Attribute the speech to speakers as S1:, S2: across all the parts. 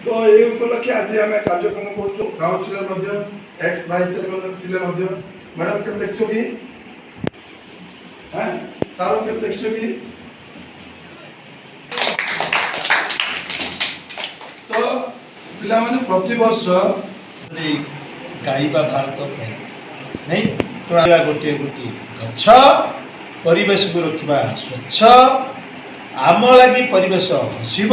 S1: तो ये उपलक्षे आज आम कार्यक्रम करूँ councillor ex vice chairman madam के देखो कि हाँ सारो के देखो कि तो पिला माने प्रति वर्ष
S2: गाइबा भारत नहीं तोड़ा गोटे गोटे गछ परिवेश को रखा स्वच्छ आम लगी परिवेश हसब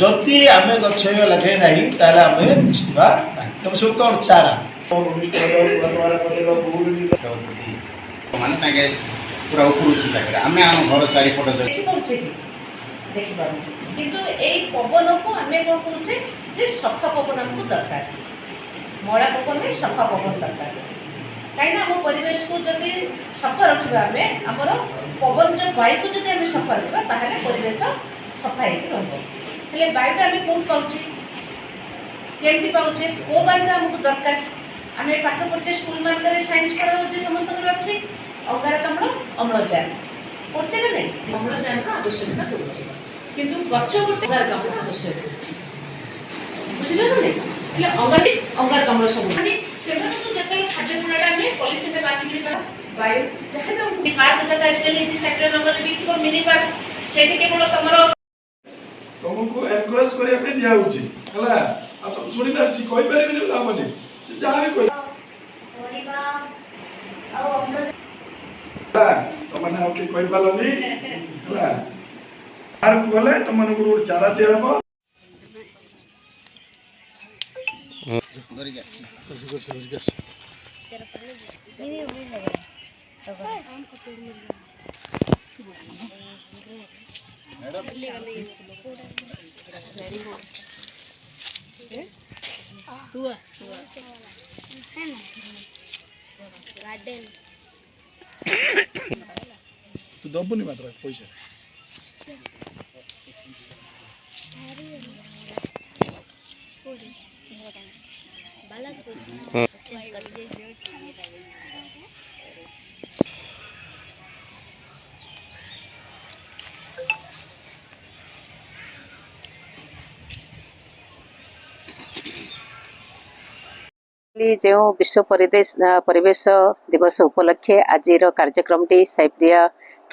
S2: जदि आम गछ लगे ना ताले आम निश्चित तुम सब कौन चारा
S3: माने पूरा ऊपर चिंता करे आम आम घर चारिपट
S4: देखिपार किंतु एई पवन को आमे कोन करूचे जे सफा पवन हमको दरकार मळा पवन नहीं सफा पवन दरकार कहीं आम परिवेश को जदि सफा रखा आम आमर पवन जो वायु को जब आम सफा रखा ताहले परिवेश सफा होले वायुटा आम कौन पाचे केमती पाचे को वायुटा आमको दरकार आम पाठ पढ़े स्कूल मानक साइंस पढ़ा समस्त अच्छे अंगारकाम्ल अम्लजान पढ़े ना नहीं अम्लजान आवश्यकता करुचे किंतु गछ गोटे अंगारकाम्ल आवश्यक बुझिले ना नहीं अंगारकाम्ल सब जो खाद्य गुणाटा आम पॉलिथिन बांधिकी वायु जहाँ भी पार्क जगह आजकल सेक्टर नगर भी थोड़ा मिनी पार्क से केवल तुम
S1: तुमको एनकरेज करने दिया है तुम शुणी पार्टी कही पारे आमने से जहाँ भी कह तुमने आउ कि कही पारनी पार्क गले तुम गोटे चारा दिहब तू दबुनि मात्र पैसा
S5: जो विश्व परिवेश दिवस उपलक्षे आज कार्यक्रम टी साइप्रिया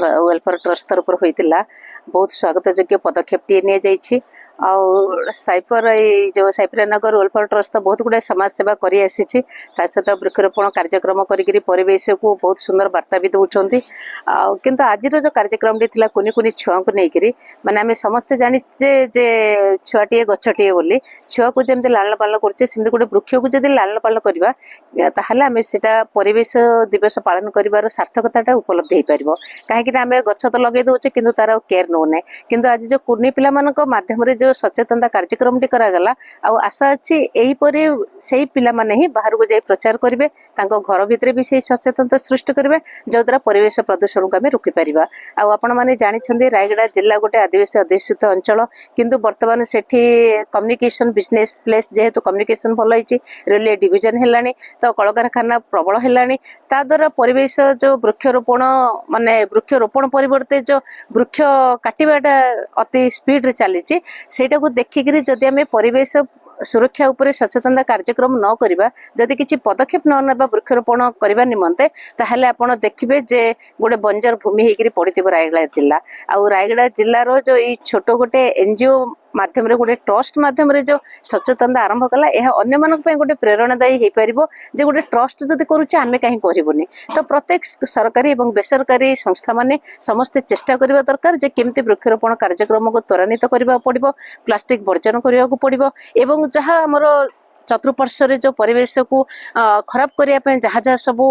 S5: वेलफेयर ट्रस्ट तरफ होता बहुत स्वागत योग्य पदक्षेप टी नि साइपर जो साइप्रिया नगर वेलफेयर ट्रस्ट तो बहुत गुड़ा समाज सेवा कर सहित वृक्षरोपण कार्यक्रम परिवेश को बहुत सुंदर वार्ता भी दौरान किंतु आज जो कार्यक्रम टी कुनि कुनि छुआ को लेकर माने आम समस्ते जाचे जे छुआटे गछटे बोली छुआ को जमी लालन पालन करते गोटे वृक्ष को जब लालन पालन करवा ताहले आम से परिवेश दिवस पालन कर सार्थकता उपलब्ध हो पार कहीं आम गछ तो लगे दौचे कि तार केयर नौना किंतु आज जो कुर्नी पिला माध्यम जो सचेतनता कार्यक्रम टी करागला आशा अच्छी यहीपरि से पिला माने ही बाहर को जाई प्रचार करेंगे घर भितर भी से सचेतनता सृष्टि करेंगे जद्वारा परिवेश प्रदूषण को आम रोकी पारिबा आपण माने जानिछन्ते रायगड़ा जिला गोटे आदिवासी अध्युषित अंचल किंतु वर्तमान सेठी कम्युनिकेशन बिजनेस प्लेस जेहेतु कम्युनिकेशन भल होइछि रेलवे डिविजन हेलानी तो कलकारखाना प्रबल हेलानी ता द्वारा परिवेश जो वृक्षरोपण माने वृक्षरोपण परिवर्ते जो वृक्ष काटिबाटा अति स्पीड रे चली सेटा को देखिक जदि आम परिवेश सुरक्षा उपरे सचेतनता कार्यक्रम न करिबा जदि किछि पदक्षेप न नेबा वृक्षरोपण करबा निमंते ताहले आपण देखिबे जे गोटे बंजर भूमि हेकरी पड़िथिबो रायगड़ा जिला आ रायगड़ा जिल्लार जो ई छोट गोटे एनजीओ माध्यम रे गोटे ट्रस्ट माध्यम रे जो सचेतनता आरंभ कला यह अन्य मानक पय गोटे प्रेरणादायी हे परिबो जे गोटे ट्रस्ट जदि करूचे आमे काहे करिवोनी तो प्रत्येक सरकारी एवं बेसरकारी संस्था माने समस्त चेष्टा करबा दरकार जे केमते वृक्षरोपण कार्यक्रम को त्वरान्वित करबा पड़िबो प्लास्टिक वर्जन करबा को पड़िबो एवं जहाँ हमर चतुर्पार्श्व जो परिवेश को खराब करने जहाँ जहाँ सब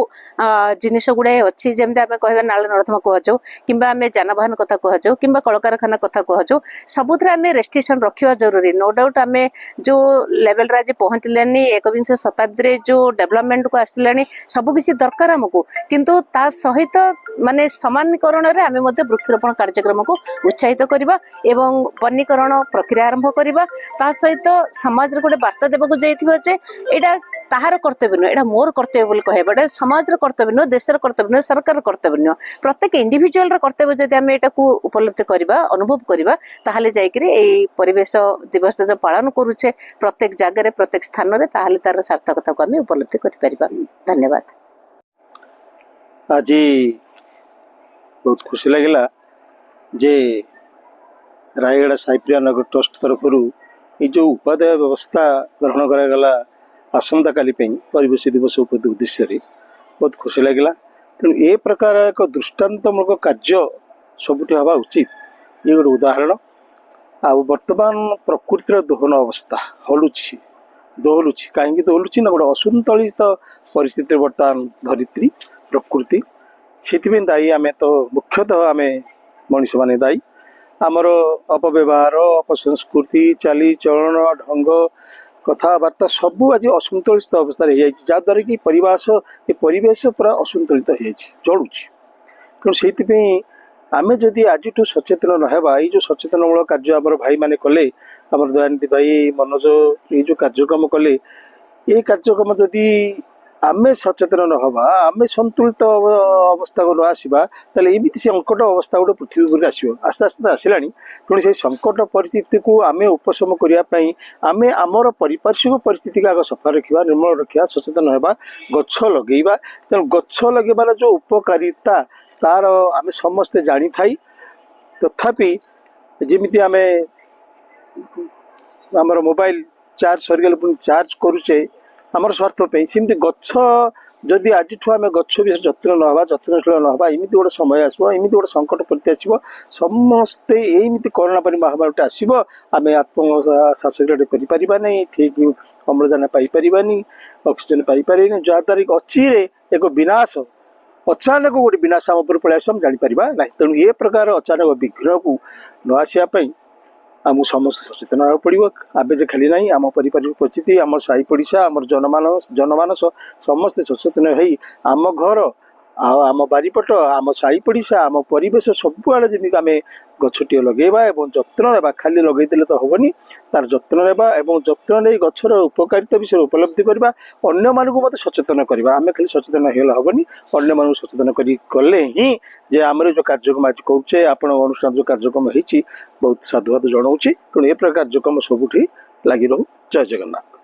S5: जिनिस गुड़ाए अच्छी जमी आम कह नाल नर्दमा कहु कि जानवाहन कथा कहु कि कलकारखाना कथा कहु सबुथ आम रेस्ट्रिक्शन रखा जरूरी नो डाउट आम जो लेवल रे आज पहुँचलानी एकविंश शताब्दी जो डेवलपमेंट को आसला सबकिछि दरकार आमको किंतु ता सहित माने समानीकरण रे आम वृक्षरोपण कार्यक्रम को उत्साहित करवा एवं वनीकरण प्रक्रिया आरंभ करवा ता सहित समाज रे गोटे वार्ता देवाक जाइथिबा जे एटा ताहार कर्तव्य नुह एटा मोर कर्तव्य बोली कहबा एटा समाजर कर्तव्य नुह देशर कर्तव्य नुह सरकार कर्तव्य नुह प्रत्येक इंडिविजुअल कर्तव्य जदि आम एटा को उपलब्धि करबा अनुभव करबा ताहले जायकरी एई परिवेश दिवस जो पालन करूचे प्रत्येक जगह प्रत्येक स्थान रे ताहले तार सार्थकता को आम उपलब्धि कर परिबा। धन्यवाद।
S2: आज बहुत खुशी लगिला जे रायगढ़ साइप्रिया नगर ट्रस्ट तरफ ये जो उपाध्याय व्यवस्था ग्रहण करागला आसंता काली परिवेश दिवस उद्देश्य बहुत खुशी लगिला। तेणु ए प्रकार एक दृष्टान्तमूलक कार्य सबुठ हवा उचित ये गोटे उदाहरण। आ वर्तमान प्रकृतिर दोहन अवस्था हलुची दोहलुची कहीं दोहलुची ना गोटे असंतुलित परिस्थिति बर्तमान धरित्री प्रकृति से दायी आम तो मुख्यतः आम मनीष मैंने दायी आमर अपव्यवहार अपसंस्कृति चालीचलन ढंग कथबार्ता सबू आज असंतुलित अवस्था जहाँद्वारा कि परिवेश पूरा असंतुलित जड़ुची। तेणु से आम जदि आज सचेतन नहबा ये जो सचेतनमूलक कार्य आम भाई मैंने कले आम दयानिधि भाई मनोज ये जो कार्यक्रम कले ये कार्यक्रम जदि आम सचेतन नहबा आम संतुलित अवस्था को न आसवा ताले एमती संकट अवस्था गोटे पृथ्वी पर आसो आस्ते आस्ते आसला। तेणु से संकट परिस्थिति को आम उपशम करने आम आमर पारिपार्श्विक परिस्थिति का आग सफा रखा निर्मल रखा सचेतन होगा गछ लगेगा। तेणु गछ लगेबार जो उपकारिता तार आम समस्ते जानी थाई तथापि जमी आम आमर मोबाइल चार्ज सरीगले पुणी चार्ज करुचे आमर स्वार्थपाई सेमती गछ जदि आज आम गछ विषय जत्न नवा जत्नशील नवा एमती गोटे समय आसो एमती गोटे संकट प्रति आसो समस्ते एमती कोरोना परी महामारी आसो आम आत्मश्वास करें नहीं ठीक अम्लजान पाइपारानी ऑक्सीजन पाइपर जहाँद्वारा कि अचिरे एक विनाश अचानक गोटे विनाश आम उपर पलि आसो जापर ना। तेणु ये प्रकार अचानक विघ्न को न आसापी आमको समस्त सचेतन होगा पड़ो आबे जे खाली नहीं आम पारिपारिक परिस्थिति आम साई पड़िशा आम जनमानस समस्ते सचेतन हो आम घर आम बारीपट आम साई पड़िशा आम परिवेश सबुआड़े जमी आम गछटी लगेवा और जत्न ना खाली लगेदे तो हेनी तार जत्न ना जत्न नहीं गचर उपकारिता विषय उपलब्धि करवा अन्य मानक मत सचेतन करवा आम खाली सचेतन हेनी अन्य मानक सचेतन कले ही जे आम जो कार्यक्रम आज करुचे आपण अनुष्ठान जो कार्यक्रम होती बहुत साधुवाद जनाऊँगी। तेणु ए प्रकार कार्यक्रम सबुठी लगी रहू। जय जगन्नाथ।